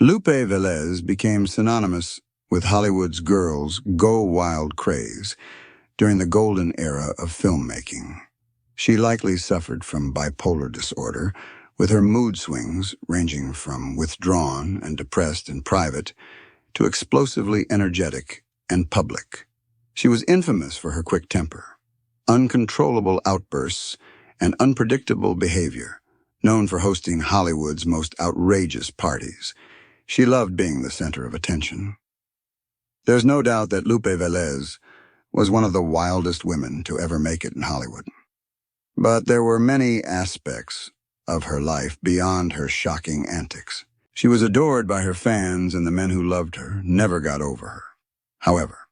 Lupe Velez became synonymous with Hollywood's girls' go-wild craze during the golden era of filmmaking. She likely suffered from bipolar disorder, with her mood swings ranging from withdrawn and depressed in private to explosively energetic and public. She was infamous for her quick temper, uncontrollable outbursts, and unpredictable behavior, known for hosting Hollywood's most outrageous parties. She loved being the center of attention. There's no doubt that Lupe Velez was one of the wildest women to ever make it in Hollywood. But there were many aspects of her life beyond her shocking antics. She was adored by her fans, and the men who loved her never got over her. However,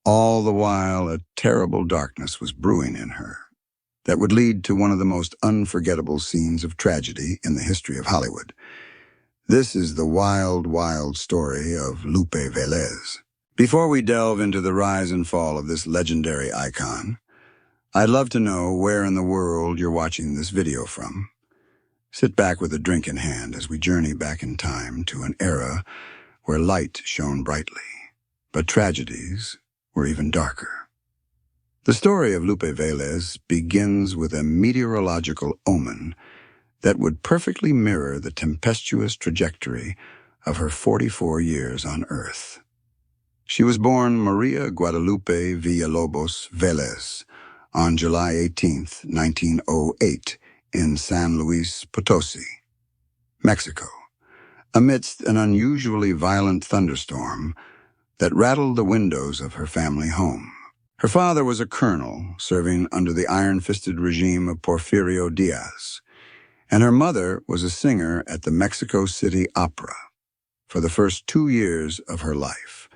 all the while a terrible darkness was brewing in her that would lead to one of the most unforgettable scenes of tragedy in the history of Hollywood. This is the wild, wild story of Lupe Velez. Before we delve into the rise and fall of this legendary icon, I'd love to know where in the world you're watching this video from. Sit back with a drink in hand as we journey back in time to an era where light shone brightly, but tragedies were even darker. The story of Lupe Velez begins with a meteorological omen that would perfectly mirror the tempestuous trajectory of her 44 years on Earth. She was born Maria Guadalupe Villalobos Velez on July 18, 1908, in San Luis Potosi, Mexico, amidst an unusually violent thunderstorm that rattled the windows of her family home. Her father was a colonel serving under the iron-fisted regime of Porfirio Diaz, and her mother was a singer at the Mexico City Opera. For the first 2 years of her life,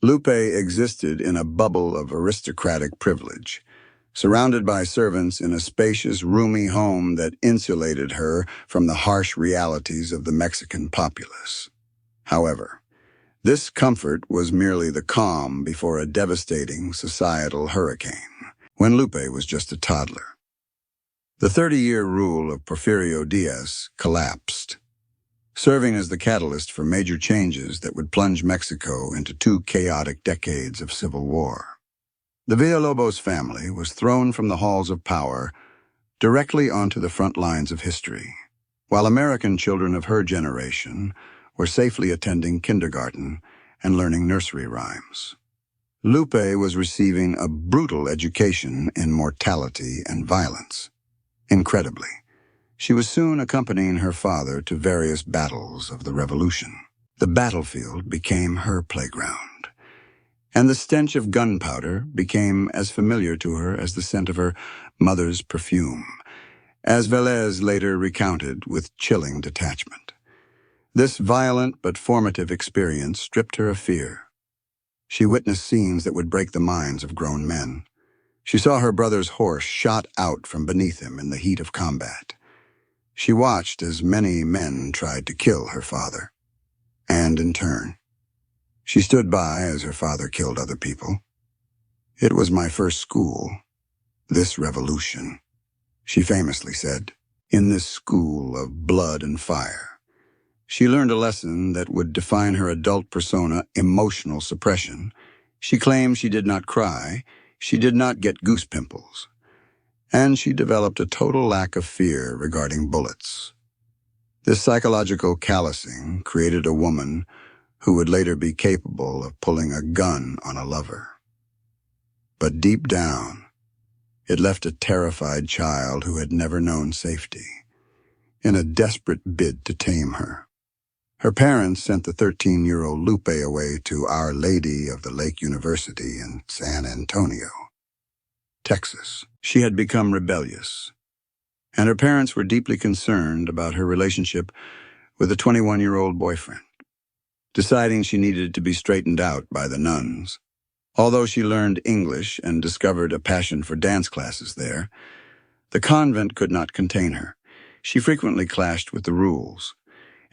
Lupe existed in a bubble of aristocratic privilege, surrounded by servants in a spacious, roomy home that insulated her from the harsh realities of the Mexican populace. However, this comfort was merely the calm before a devastating societal hurricane, when Lupe was just a toddler. The 30-year rule of Porfirio Diaz collapsed, serving as the catalyst for major changes that would plunge Mexico into 2 chaotic decades of civil war. The Villalobos family was thrown from the halls of power directly onto the front lines of history, while American children of her generation were safely attending kindergarten and learning nursery rhymes. Lupe was receiving a brutal education in mortality and violence. Incredibly, she was soon accompanying her father to various battles of the Revolution. The battlefield became her playground, and the stench of gunpowder became as familiar to her as the scent of her mother's perfume, as Velez later recounted with chilling detachment. This violent but formative experience stripped her of fear. She witnessed scenes that would break the minds of grown men. She saw her brother's horse shot out from beneath him in the heat of combat. She watched as many men tried to kill her father, and in turn, she stood by as her father killed other people. "It was my first school, this revolution," she famously said. "In this school of blood and fire, she learned a lesson that would define her adult persona: emotional suppression. She claimed she did not cry, she did not get goose pimples, and she developed a total lack of fear regarding bullets. This psychological callousing created a woman who would later be capable of pulling a gun on a lover. But deep down, it left a terrified child who had never known safety, in a desperate bid to tame her. Her parents sent the 13-year-old Lupe away to Our Lady of the Lake University in San Antonio, Texas. She had become rebellious, and her parents were deeply concerned about her relationship with a 21-year-old boyfriend, deciding she needed to be straightened out by the nuns. Although she learned English and discovered a passion for dance classes there, the convent could not contain her. She frequently clashed with the rules,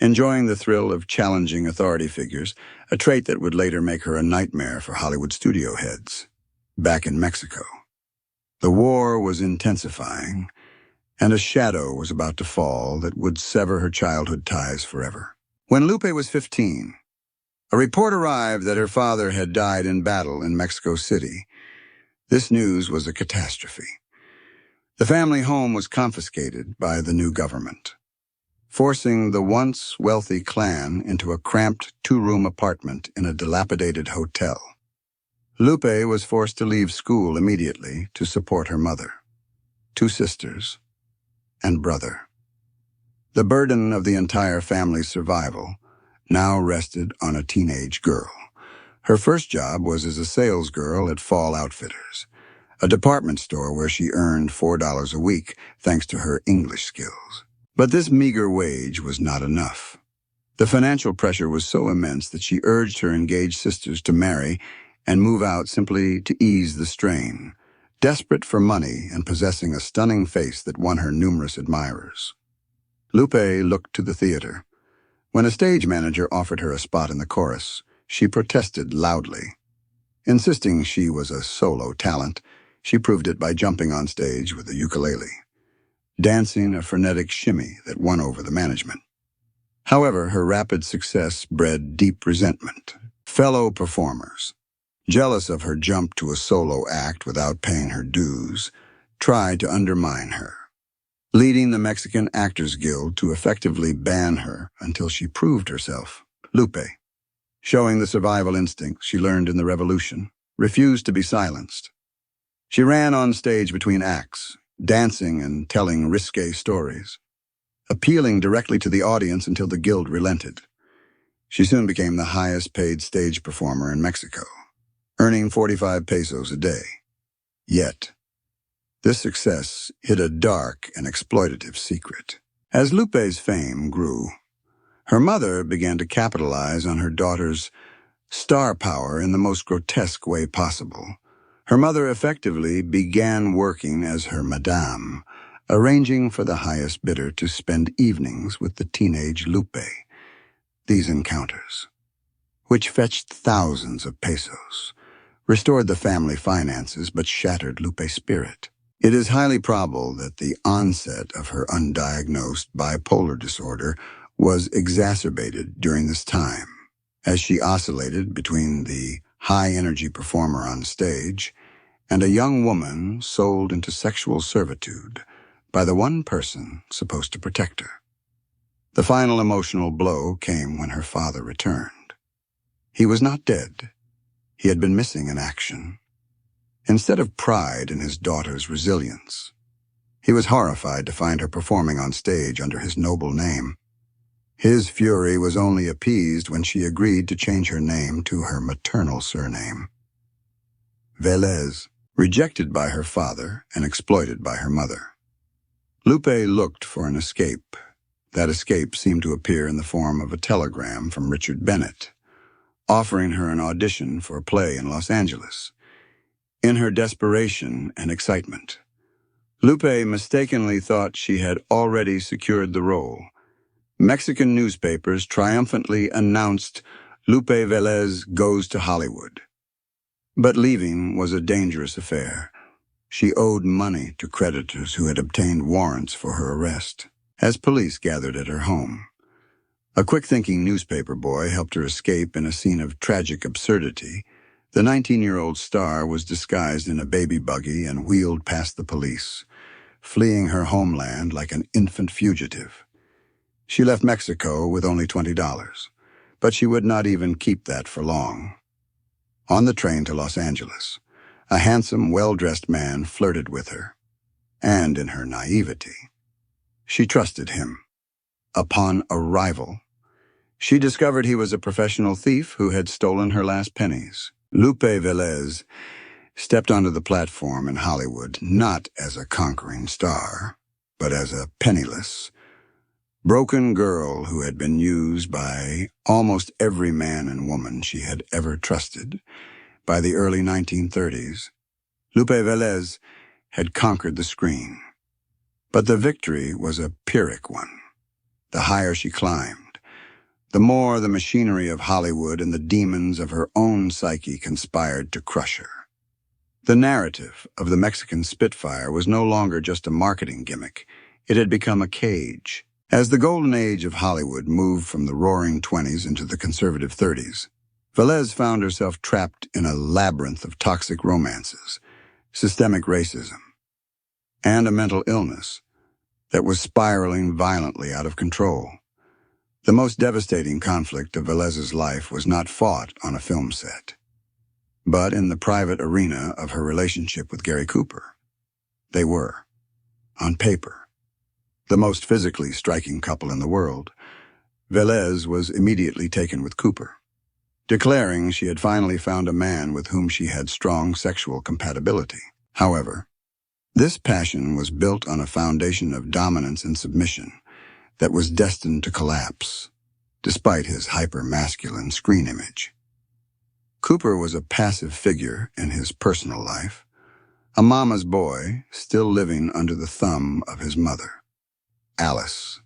enjoying the thrill of challenging authority figures, a trait that would later make her a nightmare for Hollywood studio heads. Back in Mexico, the war was intensifying, and a shadow was about to fall that would sever her childhood ties forever. When Lupe was 15, a report arrived that her father had died in battle in Mexico City. This news was a catastrophe. The family home was confiscated by the new government, forcing the once wealthy clan into a cramped two-room apartment in a dilapidated hotel. Lupe was forced to leave school immediately to support her mother, two sisters, and brother. The burden of the entire family's survival now rested on a teenage girl. Her first job was as a salesgirl at Fall Outfitters, a department store where she earned $4 a week thanks to her English skills. But this meager wage was not enough. The financial pressure was so immense that she urged her engaged sisters to marry and move out simply to ease the strain, desperate for money and possessing a stunning face that won her numerous admirers. Lupe looked to the theater. When a stage manager offered her a spot in the chorus, she protested loudly. Insisting she was a solo talent, she proved it by jumping on stage with a ukulele, dancing a frenetic shimmy that won over the management. However, her rapid success bred deep resentment. Fellow performers, jealous of her jump to a solo act without paying her dues, tried to undermine her, leading the Mexican Actors Guild to effectively ban her until she proved herself. Lupe, showing the survival instinct she learned in the Revolution, refused to be silenced. She ran on stage between acts, dancing and telling risque stories, appealing directly to the audience until the guild relented. She soon became the highest-paid stage performer in Mexico, earning 45 pesos a day. Yet, this success hid a dark and exploitative secret. As Lupe's fame grew, her mother began to capitalize on her daughter's star power in the most grotesque way possible. Her mother effectively began working as her madame, arranging for the highest bidder to spend evenings with the teenage Lupe. These encounters, which fetched thousands of pesos, restored the family finances but shattered Lupe's spirit. It is highly probable that the onset of her undiagnosed bipolar disorder was exacerbated during this time, as she oscillated between the high-energy performer on stage and a young woman sold into sexual servitude by the one person supposed to protect her. The final emotional blow came when her father returned. He was not dead. He had been missing in action. Instead of pride in his daughter's resilience, he was horrified to find her performing on stage under his noble name. His fury was only appeased when she agreed to change her name to her maternal surname, Velez, rejected by her father and exploited by her mother. Lupe looked for an escape. That escape seemed to appear in the form of a telegram from Richard Bennett, offering her an audition for a play in Los Angeles. In her desperation and excitement, Lupe mistakenly thought she had already secured the role. Mexican newspapers triumphantly announced Lupe Velez goes to Hollywood. But leaving was a dangerous affair. She owed money to creditors who had obtained warrants for her arrest. As police gathered at her home, a quick-thinking newspaper boy helped her escape in a scene of tragic absurdity. The 19-year-old star was disguised in a baby buggy and wheeled past the police, fleeing her homeland like an infant fugitive. She left Mexico with only $20, but she would not even keep that for long. On the train to Los Angeles, a handsome, well-dressed man flirted with her, and in her naivety, she trusted him. Upon arrival, she discovered he was a professional thief who had stolen her last pennies. Lupe Velez stepped onto the platform in Hollywood not as a conquering star, but as a penniless, broken girl who had been used by almost every man and woman she had ever trusted. By the early 1930s, Lupe Velez had conquered the screen. But the victory was a Pyrrhic one. The higher she climbed, the more the machinery of Hollywood and the demons of her own psyche conspired to crush her. The narrative of the Mexican Spitfire was no longer just a marketing gimmick. It had become a cage, As the golden age of Hollywood moved from the roaring 20s into the conservative 30s, Velez found herself trapped in a labyrinth of toxic romances, systemic racism, and a mental illness that was spiraling violently out of control. The most devastating conflict of Velez's life was not fought on a film set, but in the private arena of her relationship with Gary Cooper. They were, on paper, the most physically striking couple in the world. Velez was immediately taken with Cooper, declaring she had finally found a man with whom she had strong sexual compatibility. However, this passion was built on a foundation of dominance and submission that was destined to collapse, despite his hyper-masculine screen image. Cooper was a passive figure in his personal life, a mama's boy still living under the thumb of his mother, Alice.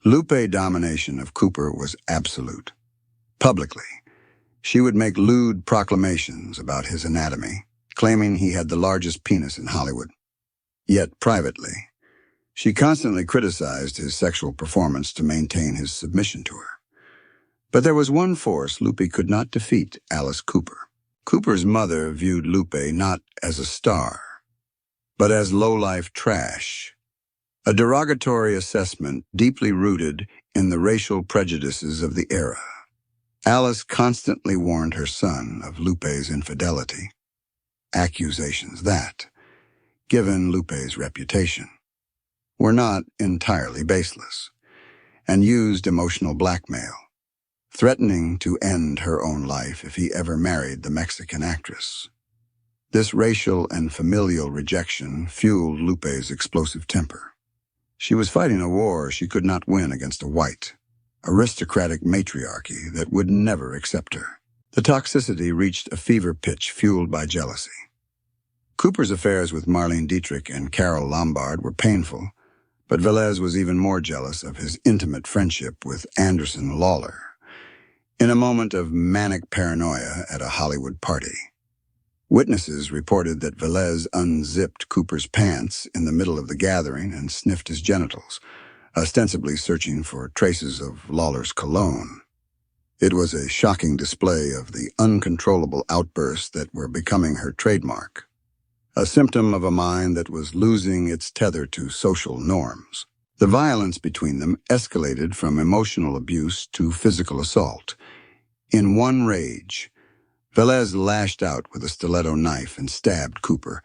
Lupe's domination of Cooper was absolute. Publicly, she would make lewd proclamations about his anatomy, claiming he had the largest penis in Hollywood. Yet privately, she constantly criticized his sexual performance to maintain his submission to her. But there was one force Lupe could not defeat: Alice Cooper. Cooper's mother viewed Lupe not as a star, but as low-life trash, a derogatory assessment deeply rooted in the racial prejudices of the era. Alice constantly warned her son of Lupe's infidelity, accusations that, given Lupe's reputation, were not entirely baseless, and used emotional blackmail, threatening to end her own life if he ever married the Mexican actress. This racial and familial rejection fueled Lupe's explosive temper. She was fighting a war she could not win against a white, aristocratic matriarchy that would never accept her. The toxicity reached a fever pitch fueled by jealousy. Cooper's affairs with Marlene Dietrich and Carol Lombard were painful, but Velez was even more jealous of his intimate friendship with Anderson Lawler. In a moment of manic paranoia at a Hollywood party, witnesses reported that Velez unzipped Cooper's pants in the middle of the gathering and sniffed his genitals, ostensibly searching for traces of Lawler's cologne. It was a shocking display of the uncontrollable outbursts that were becoming her trademark, a symptom of a mind that was losing its tether to social norms. The violence between them escalated from emotional abuse to physical assault. In one rage, Velez lashed out with a stiletto knife and stabbed Cooper,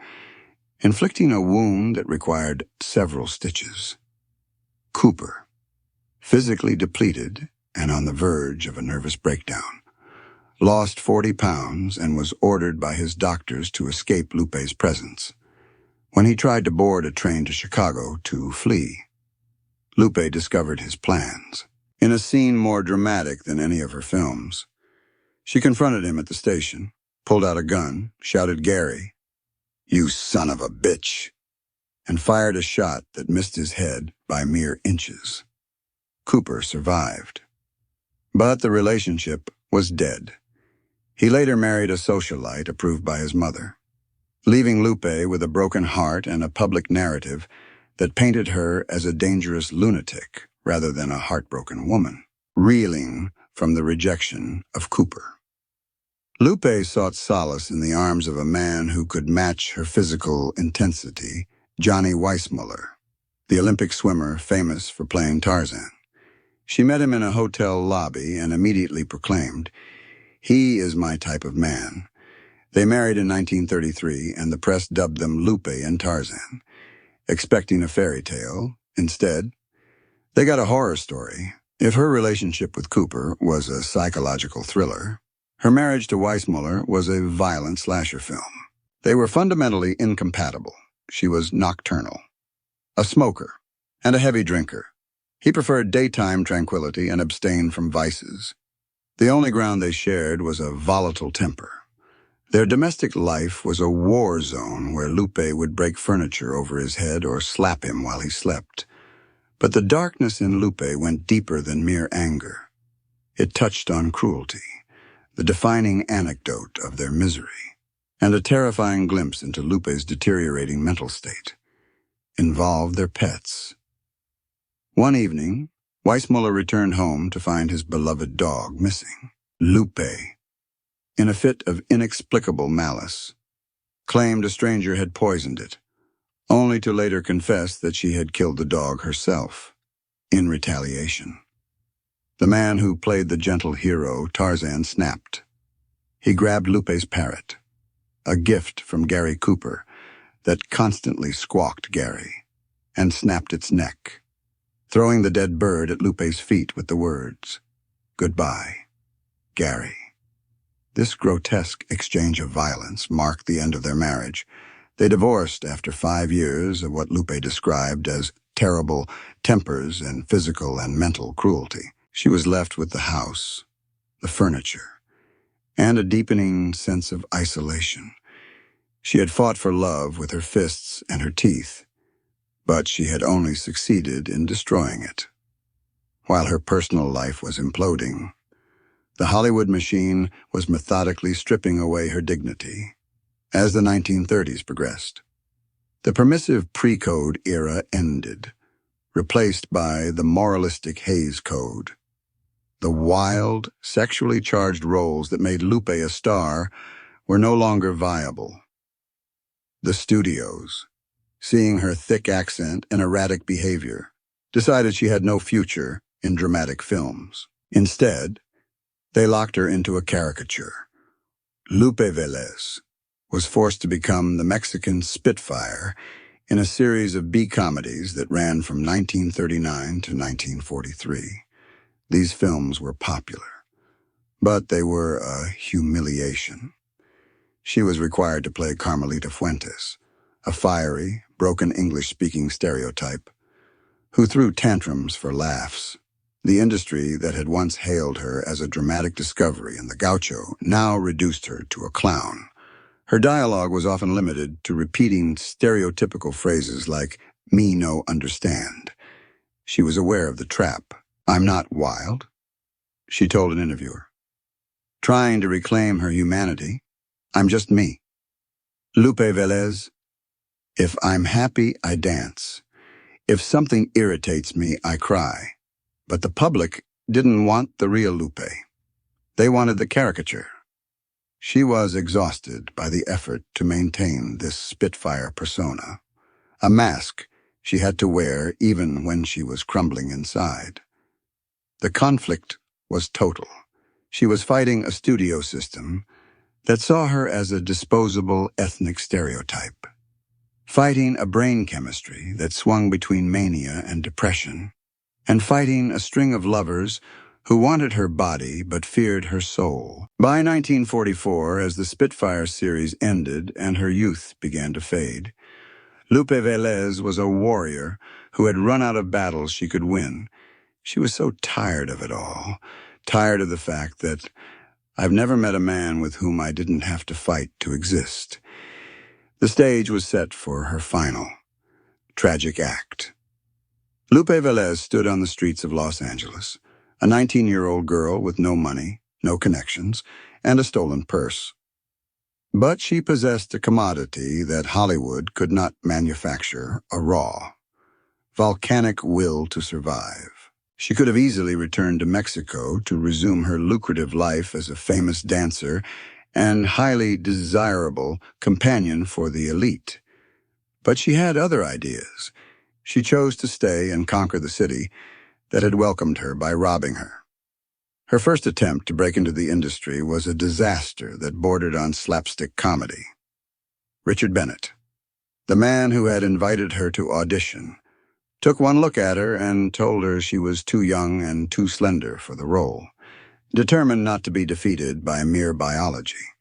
inflicting a wound that required several stitches. Cooper, physically depleted and on the verge of a nervous breakdown, lost 40 pounds and was ordered by his doctors to escape Lupe's presence. When he tried to board a train to Chicago to flee, Lupe discovered his plans. In a scene more dramatic than any of her films, she confronted him at the station, pulled out a gun, shouted, "Gary, you son of a bitch," and fired a shot that missed his head by mere inches. Cooper survived, but the relationship was dead. He later married a socialite approved by his mother, leaving Lupe with a broken heart and a public narrative that painted her as a dangerous lunatic rather than a heartbroken woman, reeling from the rejection of Cooper. Lupe sought solace in the arms of a man who could match her physical intensity, Johnny Weissmuller, the Olympic swimmer famous for playing Tarzan. She met him in a hotel lobby and immediately proclaimed, "He is my type of man." They married in 1933, and the press dubbed them Lupe and Tarzan. Expecting a fairy tale, instead, they got a horror story. If her relationship with Cooper was a psychological thriller, her marriage to Weissmuller was a violent slasher film. They were fundamentally incompatible. She was nocturnal, a smoker, and a heavy drinker. He preferred daytime tranquility and abstained from vices. The only ground they shared was a volatile temper. Their domestic life was a war zone where Lupe would break furniture over his head or slap him while he slept. But the darkness in Lupe went deeper than mere anger. It touched on cruelty, the defining anecdote of their misery, and a terrifying glimpse into Lupe's deteriorating mental state. Involved their pets. One evening, Weissmuller returned home to find his beloved dog missing. Lupe, in a fit of inexplicable malice, claimed a stranger had poisoned it, only to later confess that she had killed the dog herself, in retaliation. The man who played the gentle hero, Tarzan, snapped. He grabbed Lupe's parrot, a gift from Gary Cooper that constantly squawked Gary, and snapped its neck, throwing the dead bird at Lupe's feet with the words, "Goodbye, Gary." This grotesque exchange of violence marked the end of their marriage. They divorced after 5 years of what Lupe described as terrible tempers and physical and mental cruelty. She was left with the house, the furniture, and a deepening sense of isolation. She had fought for love with her fists and her teeth, but she had only succeeded in destroying it. While her personal life was imploding, the Hollywood machine was methodically stripping away her dignity. As the 1930s progressed, the permissive pre-code era ended, replaced by the moralistic Hays Code. The wild, sexually charged roles that made Lupe a star were no longer viable. The studios, seeing her thick accent and erratic behavior, decided she had no future in dramatic films. Instead, they locked her into a caricature. Lupe Velez was forced to become the Mexican Spitfire in a series of B-comedies that ran from 1939 to 1943. These films were popular, but they were a humiliation. She was required to play Carmelita Fuentes, a fiery, broken English-speaking stereotype, who threw tantrums for laughs. The industry that had once hailed her as a dramatic discovery in the gaucho now reduced her to a clown. Her dialogue was often limited to repeating stereotypical phrases like, "me no understand." She was aware of the trap. "I'm not wild," she told an interviewer. Trying to reclaim her humanity, "I'm just me." Lupe Velez, "If I'm happy, I dance. If something irritates me, I cry." But the public didn't want the real Lupe. They wanted the caricature. She was exhausted by the effort to maintain this Spitfire persona, a mask she had to wear even when she was crumbling inside. The conflict was total. She was fighting a studio system that saw her as a disposable ethnic stereotype, fighting a brain chemistry that swung between mania and depression, and fighting a string of lovers who wanted her body but feared her soul. By 1944, as the Spitfire series ended and her youth began to fade, Lupe Velez was a warrior who had run out of battles she could win. She was so tired of it all, tired of the fact that I've never met a man with whom I didn't have to fight to exist. The stage was set for her final, tragic act. Lupe Velez stood on the streets of Los Angeles, a 19-year-old girl with no money, no connections, and a stolen purse. But she possessed a commodity that Hollywood could not manufacture, a raw, volcanic will to survive. She could have easily returned to Mexico to resume her lucrative life as a famous dancer and highly desirable companion for the elite. But she had other ideas. She chose to stay and conquer the city that had welcomed her by robbing her. Her first attempt to break into the industry was a disaster that bordered on slapstick comedy. Richard Bennett, the man who had invited her to audition, took one look at her and told her she was too young and too slender for the role, determined not to be defeated by mere biology.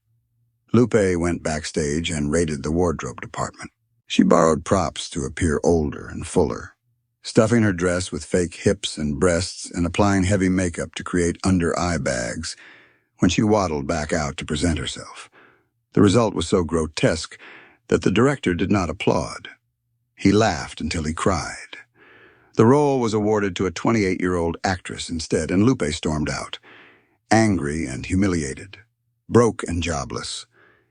Lupe went backstage and raided the wardrobe department. She borrowed props to appear older and fuller, stuffing her dress with fake hips and breasts and applying heavy makeup to create under-eye bags when she waddled back out to present herself. The result was so grotesque that the director did not applaud. He laughed until he cried. The role was awarded to a 28-year-old actress instead, and Lupe stormed out, angry and humiliated, broke and jobless.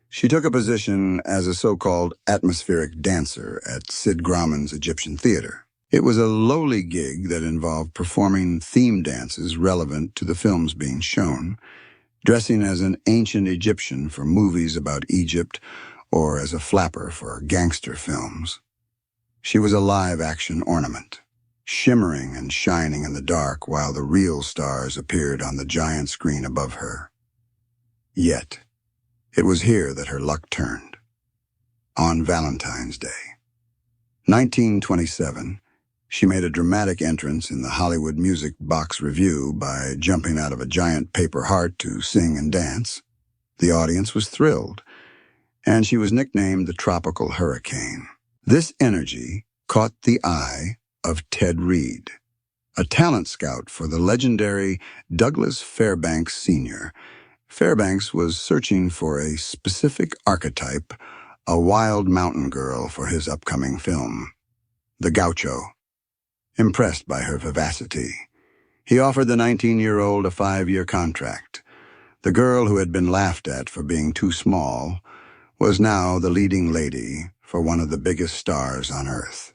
She took a position as a so-called atmospheric dancer at Sid Grauman's Egyptian Theater. It was a lowly gig that involved performing theme dances relevant to the films being shown, dressing as an ancient Egyptian for movies about Egypt or as a flapper for gangster films. She was a live-action ornament, shimmering and shining in the dark while the real stars appeared on the giant screen above her. Yet, it was here that her luck turned. On Valentine's Day, 1927, she made a dramatic entrance in the Hollywood Music Box Review by jumping out of a giant paper heart to sing and dance. The audience was thrilled, and she was nicknamed the Tropical Hurricane. This energy caught the eye of Ted Reed, a talent scout for the legendary Douglas Fairbanks Sr. Fairbanks was searching for a specific archetype, a wild mountain girl for his upcoming film, The Gaucho. Impressed by her vivacity, he offered the 19-year-old a 5-year contract. The girl who had been laughed at for being too small was now the leading lady for one of the biggest stars on Earth.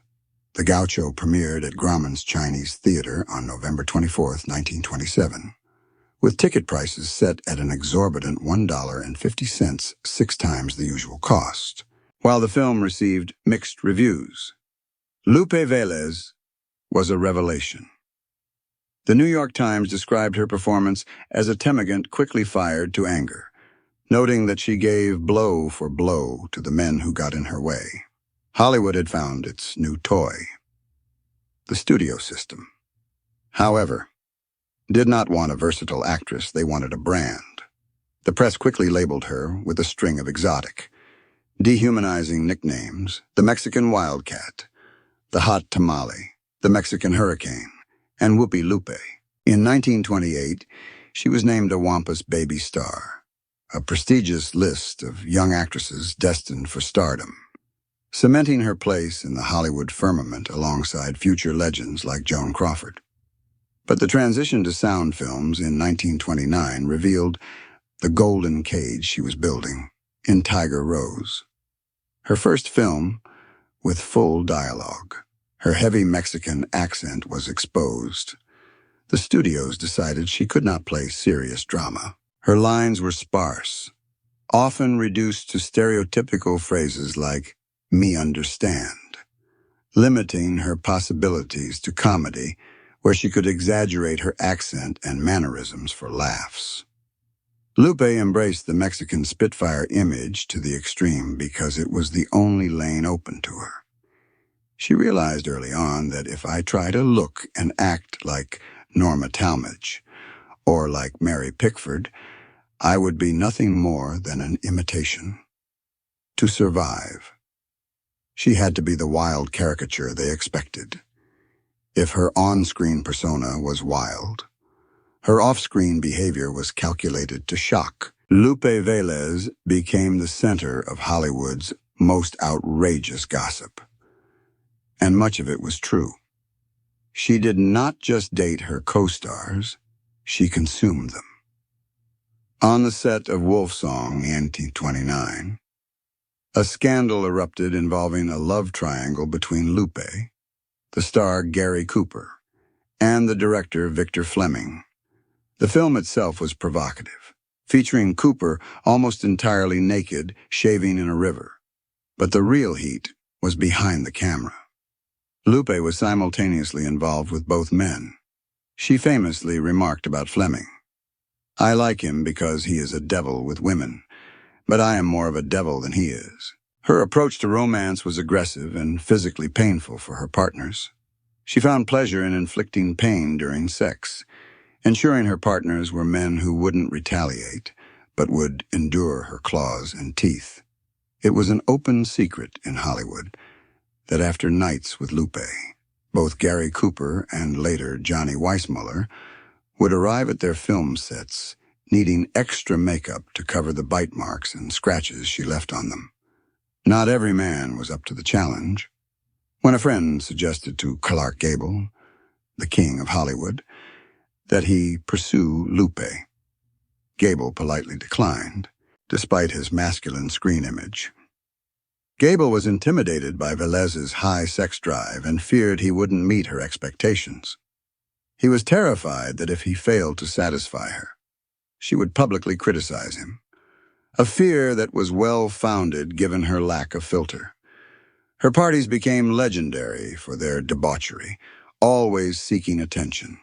The Gaucho premiered at Grauman's Chinese Theater on November 24, 1927, with ticket prices set at an exorbitant $1.50, 6 times the usual cost. While the film received mixed reviews, Lupe Velez was a revelation. The New York Times described her performance as a termagant quickly fired to anger, noting that she gave blow for blow to the men who got in her way. Hollywood had found its new toy, the studio system. However, did not want a versatile actress, they wanted a brand. The press quickly labeled her with a string of exotic, dehumanizing nicknames: the Mexican Wildcat, the Hot Tamale, the Mexican Hurricane, and Whoopi Lupe. In 1928, she was named a Wampas Baby Star, a prestigious list of young actresses destined for stardom, cementing her place in the Hollywood firmament alongside future legends like Joan Crawford. But the transition to sound films in 1929 revealed the golden cage she was building in Tiger Rose. Her first film with full dialogue. Her heavy Mexican accent was exposed. The studios decided she could not play serious drama. Her lines were sparse, often reduced to stereotypical phrases like, "me understand," limiting her possibilities to comedy, where she could exaggerate her accent and mannerisms for laughs. Lupe embraced the Mexican Spitfire image to the extreme because it was the only lane open to her. She realized early on that if I try to look and act like Norma Talmadge or like Mary Pickford, I would be nothing more than an imitation. To survive, she had to be the wild caricature they expected. If her on-screen persona was wild, her off-screen behavior was calculated to shock. Lupe Velez became the center of Hollywood's most outrageous gossip. And much of it was true. She did not just date her co-stars, she consumed them. On the set of Wolf Song in 1929, a scandal erupted involving a love triangle between Lupe, the star Gary Cooper, and the director Victor Fleming. The film itself was provocative, featuring Cooper almost entirely naked, shaving in a river. But the real heat was behind the camera. Lupe was simultaneously involved with both men. She famously remarked about Fleming, "I like him because he is a devil with women, but I am more of a devil than he is." Her approach to romance was aggressive and physically painful for her partners. She found pleasure in inflicting pain during sex, ensuring her partners were men who wouldn't retaliate, but would endure her claws and teeth. It was an open secret in Hollywood that after nights with Lupe, both Gary Cooper and later Johnny Weissmuller would arrive at their film sets needing extra makeup to cover the bite marks and scratches she left on them. Not every man was up to the challenge. When a friend suggested to Clark Gable, the king of Hollywood, that he pursue Lupe, Gable politely declined, despite his masculine screen image. Gable was intimidated by Velez's high sex drive and feared he wouldn't meet her expectations. He was terrified that if he failed to satisfy her, she would publicly criticize him, a fear that was well-founded given her lack of filter. Her parties became legendary for their debauchery, always seeking attention.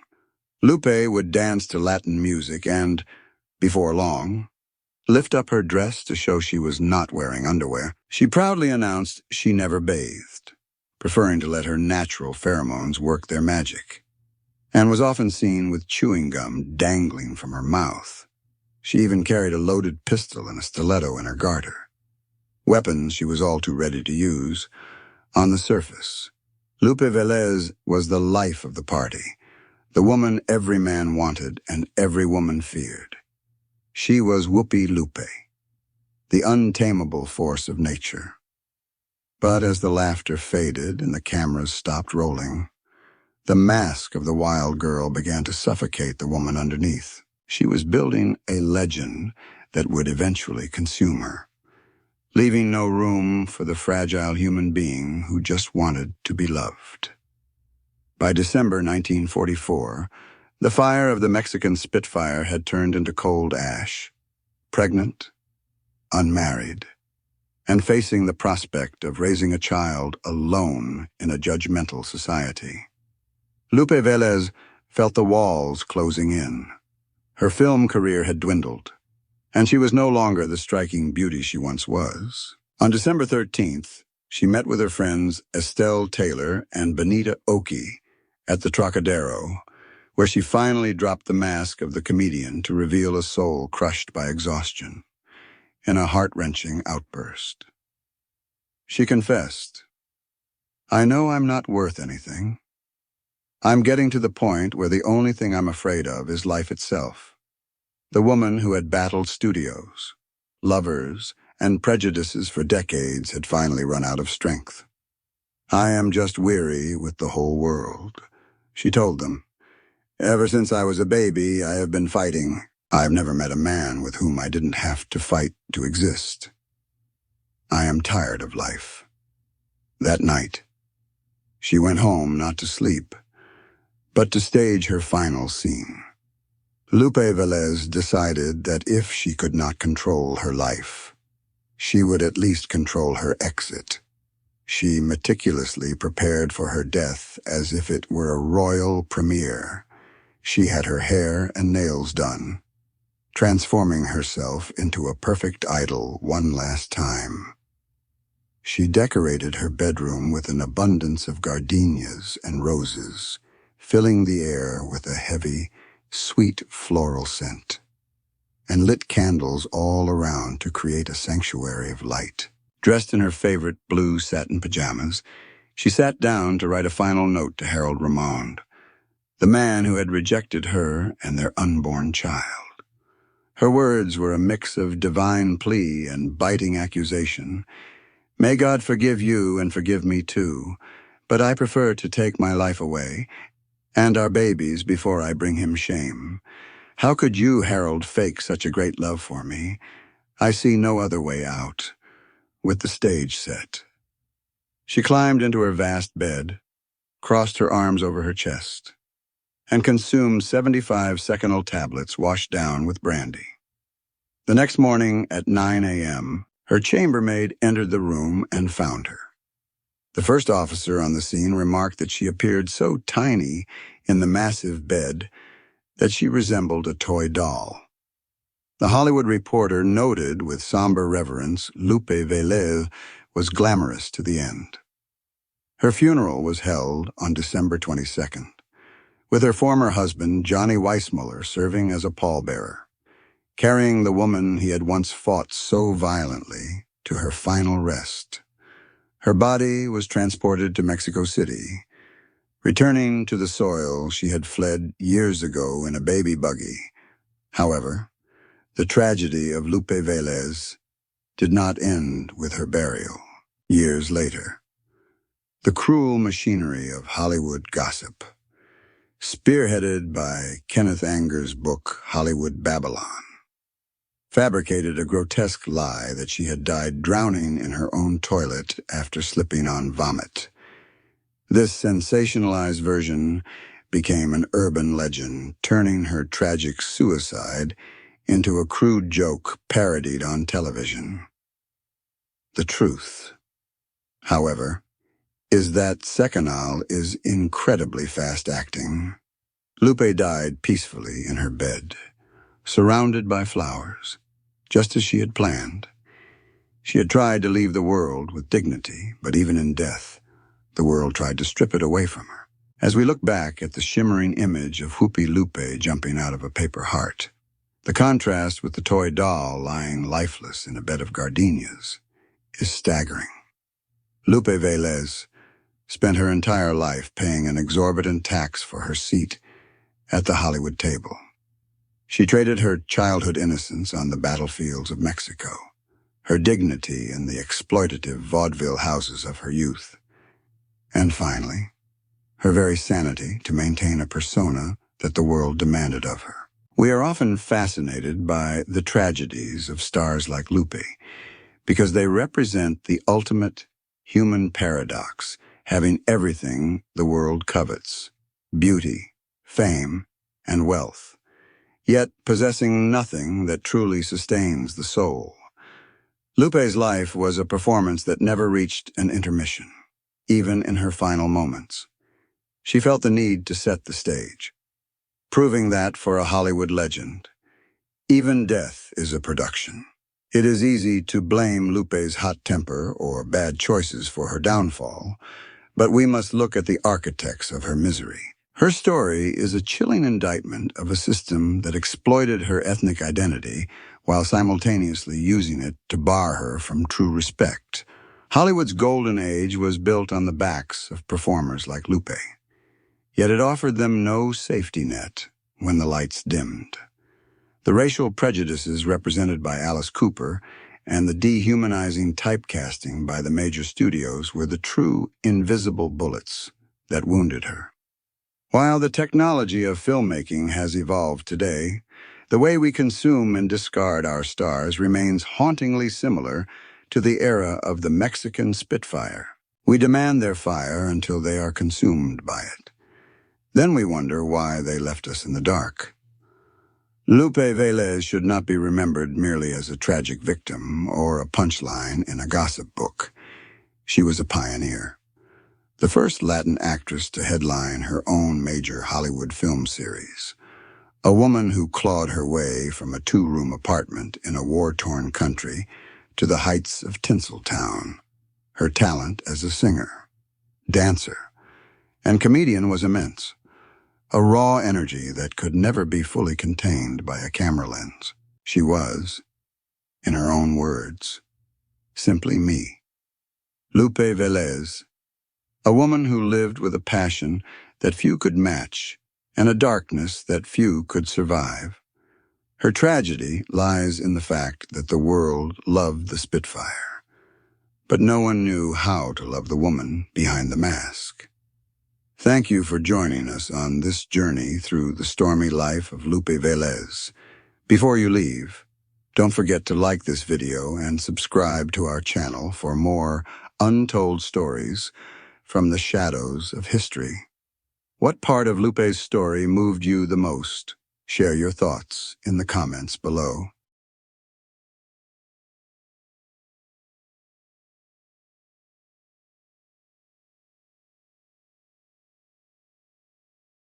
Lupe would dance to Latin music and, before long, lift up her dress to show she was not wearing underwear. She proudly announced she never bathed, preferring to let her natural pheromones work their magic, and was often seen with chewing gum dangling from her mouth. She even carried a loaded pistol and a stiletto in her garter, weapons she was all too ready to use. On the surface, Lupe Velez was the life of the party, the woman every man wanted and every woman feared. She was Whoopi Lupe, the untamable force of nature. But as the laughter faded and the cameras stopped rolling, the mask of the wild girl began to suffocate the woman underneath. She was building a legend that would eventually consume her, leaving no room for the fragile human being who just wanted to be loved. By December 1944, the fire of the Mexican Spitfire had turned into cold ash, pregnant, unmarried, and facing the prospect of raising a child alone in a judgmental society. Lupe Velez felt the walls closing in. Her film career had dwindled, and she was no longer the striking beauty she once was. On December 13th, she met with her friends Estelle Taylor and Benita Oki at the Trocadero, where she finally dropped the mask of the comedian to reveal a soul crushed by exhaustion. In a heart-wrenching outburst, she confessed, "I know I'm not worth anything. I'm getting to the point where the only thing I'm afraid of is life itself." The woman who had battled studios, lovers, and prejudices for decades had finally run out of strength. "I am just weary with the whole world," she told them. "Ever since I was a baby, I have been fighting. I've never met a man with whom I didn't have to fight to exist. I am tired of life." That night, she went home not to sleep, but to stage her final scene. Lupe Velez decided that if she could not control her life, she would at least control her exit. She meticulously prepared for her death as if it were a royal premiere. She had her hair and nails done, transforming herself into a perfect idol one last time. She decorated her bedroom with an abundance of gardenias and roses, filling the air with a heavy, sweet floral scent, and lit candles all around to create a sanctuary of light. Dressed in her favorite blue satin pajamas, she sat down to write a final note to Harold Ramond, the man who had rejected her and their unborn child. Her words were a mix of divine plea and biting accusation. "May God forgive you and forgive me too, but I prefer to take my life away and our babies before I bring him shame. How could you, Harold, fake such a great love for me? I see no other way out." With the stage set, she climbed into her vast bed, crossed her arms over her chest, and consumed 75 Seconal tablets washed down with brandy. The next morning at 9 a.m., her chambermaid entered the room and found her. The first officer on the scene remarked that she appeared so tiny in the massive bed that she resembled a toy doll. The Hollywood Reporter noted with somber reverence Lupe Velez was glamorous to the end. Her funeral was held on December 22nd, with her former husband, Johnny Weissmuller, serving as a pallbearer, carrying the woman he had once fought so violently to her final rest. Her body was transported to Mexico City, returning to the soil she had fled years ago in a baby buggy. However, the tragedy of Lupe Velez did not end with her burial. Years later, the cruel machinery of Hollywood gossip, spearheaded by Kenneth Anger's book Hollywood Babylon, fabricated a grotesque lie that she had died drowning in her own toilet after slipping on vomit. This sensationalized version became an urban legend, turning her tragic suicide into a crude joke parodied on television. The truth, however, is that Sekanal is incredibly fast-acting. Lupe died peacefully in her bed, surrounded by flowers, just as she had planned. She had tried to leave the world with dignity, but even in death, the world tried to strip it away from her. As we look back at the shimmering image of Whoopi Lupe jumping out of a paper heart, the contrast with the toy doll lying lifeless in a bed of gardenias is staggering. Lupe Velez spent her entire life paying an exorbitant tax for her seat at the Hollywood table. She traded her childhood innocence on the battlefields of Mexico, her dignity in the exploitative vaudeville houses of her youth, and finally, her very sanity to maintain a persona that the world demanded of her. We are often fascinated by the tragedies of stars like Lupe because they represent the ultimate human paradox, having everything the world covets: beauty, fame, and wealth, yet possessing nothing that truly sustains the soul. Lupe's life was a performance that never reached an intermission, even in her final moments. She felt the need to set the stage, proving that for a Hollywood legend, even death is a production. It is easy to blame Lupe's hot temper or bad choices for her downfall, but we must look at the architects of her misery. Her story is a chilling indictment of a system that exploited her ethnic identity while simultaneously using it to bar her from true respect. Hollywood's golden age was built on the backs of performers like Lupe, yet it offered them no safety net when the lights dimmed. The racial prejudices represented by Alice Cooper and the dehumanizing typecasting by the major studios were the true invisible bullets that wounded her. While the technology of filmmaking has evolved today, the way we consume and discard our stars remains hauntingly similar to the era of the Mexican Spitfire. We demand their fire until they are consumed by it. Then we wonder why they left us in the dark. Lupe Velez should not be remembered merely as a tragic victim or a punchline in a gossip book. She was a pioneer, the first Latin actress to headline her own major Hollywood film series, a woman who clawed her way from a two-room apartment in a war-torn country to the heights of Tinseltown. Her talent as a singer, dancer, and comedian was immense, a raw energy that could never be fully contained by a camera lens. She was, in her own words, simply me. Lupe Velez, a woman who lived with a passion that few could match and a darkness that few could survive. Her tragedy lies in the fact that the world loved the Spitfire, but no one knew how to love the woman behind the mask. Thank you for joining us on this journey through the stormy life of Lupe Velez. Before you leave, don't forget to like this video and subscribe to our channel for more untold stories from the shadows of history. What part of Lupe's story moved you the most? Share your thoughts in the comments below.